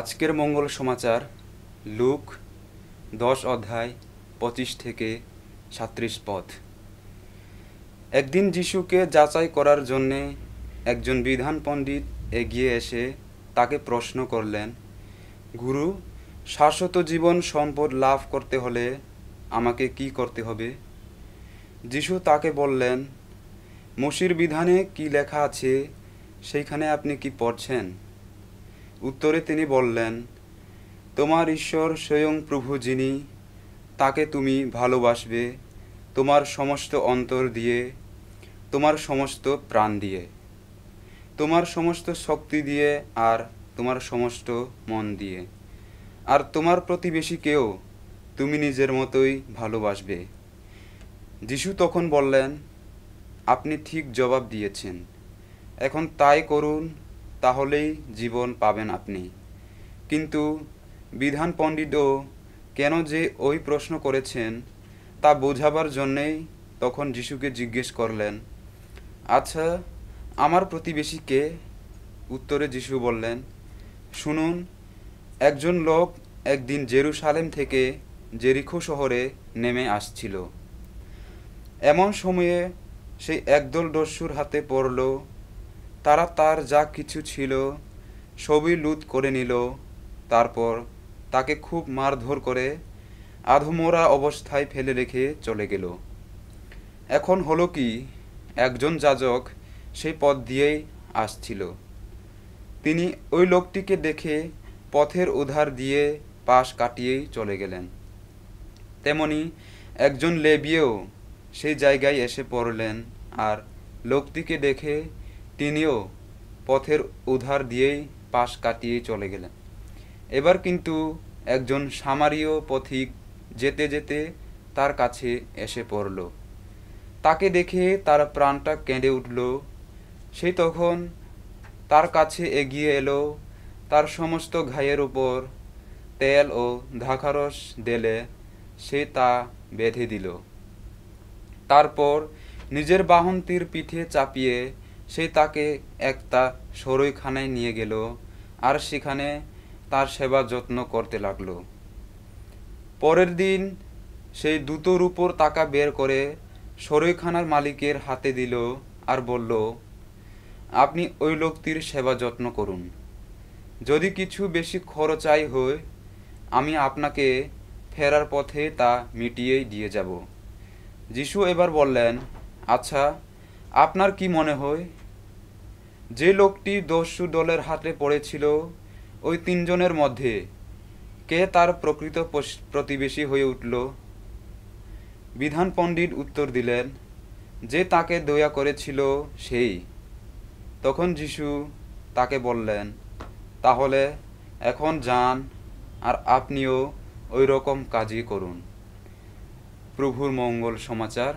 আজকের মঙ্গল সমাচার লুক 10 অধ্যায় 25 থেকে 37 পদ। একদিন যিশুকে যাচাই করার জন্যে একজন বিধান পণ্ডিত এগিয়ে এসে তাকে প্রশ্ন করলেন, গুরু, শাশ্বত জীবন সম্পদ লাভ করতে হলে আমাকে কি করতে হবে? যিশু তাকে বললেন, মোশির বিধানে কি লেখা আছে সেইখানে আপনি কি পড়ছেন? উত্তরে তিনি বললেন, তোমার ঈশ্বর স্বয়ং প্রভু যিনি, তাকে তুমি ভালোবাসবে তোমার সমস্ত অন্তর দিয়ে, তোমার সমস্ত প্রাণ দিয়ে, তোমার সমস্ত শক্তি দিয়ে আর তোমার সমস্ত মন দিয়ে, আর তোমার প্রতিবেশীকেও তুমি নিজের মতোই ভালোবাসবে। যিশু তখন বললেন, আপনি ঠিক জবাব দিয়েছেন, এখন তাই করুন, তাহলেই জীবন পাবেন আপনি। কিন্তু বিধান পণ্ডিতও কেন যে ওই প্রশ্ন করেছেন তা বোঝাবার জন্যেই তখন যিশুকে জিজ্ঞেস করলেন, আচ্ছা, আমার প্রতিবেশী কে? উত্তরে যিশু বললেন, শুনুন, একজন লোক একদিন জেরুসালেম থেকে জেরিকো শহরে নেমে আসছিল। এমন সময়ে সেই একদল দস্যুর হাতে পড়ল। তারা তার যা কিছু ছিল সবই লুট করে নিল। তারপর তাকে খুব মারধর করে আধমরা অবস্থায় ফেলে রেখে চলে গেল। এখন হলো কি, একজন যাজক সেই পথ দিয়েই আসছিল। তিনি ওই লোকটিকে দেখে পথের উধার দিয়ে পাশ কাটিয়েই চলে গেলেন। তেমনি একজন লেবীও সেই জায়গায় এসে পড়লেন, আর লোকটিকে দেখে তিনিও পথের উধার দিয়েই পাশ কাটিয়ে চলে গেলেন। এবার কিন্তু একজন সামারীয় পথিক যেতে যেতে তার কাছে এসে পড়ল। তাকে দেখে তার প্রাণটা কেঁদে উঠল। সে তখন তার কাছে এগিয়ে এলো, তার সমস্ত ঘায়ের উপর তেল ও দ্রাক্ষারস ঢেলে সে তা বেঁধে দিল। তারপর নিজের বাহনটির পিঠে চাপিয়ে সে তাকে একটা সরৈখানায় নিয়ে গেল, আর সেখানে তার সেবা যত্ন করতে লাগলো। পরের দিন সেই দুটোর উপর টাকা বের করে সরৈখানার মালিকের হাতে দিল আর বলল, আপনি ওই লোকটির সেবা যত্ন করুন। যদি কিছু বেশি খরচাই হয়, আমি আপনাকে ফেরার পথে তা মিটিয়েই দিয়ে যাব। যিশু এবার বললেন, আচ্ছা, আপনার কি মনে হয়, যে লোকটি দস্যু দলের হাতে পড়েছিল ওই তিনজনের মধ্যে কে তার প্রকৃত প্রতিবেশী হয়ে উঠল? বিধান পণ্ডিত উত্তর দিলেন, যে তাকে দয়া করেছিল সেই। তখন যিশু তাকে বললেন, তাহলে এখন যান, আর আপনিও ওই রকম কাজই করুন। প্রভুর মঙ্গল সমাচার।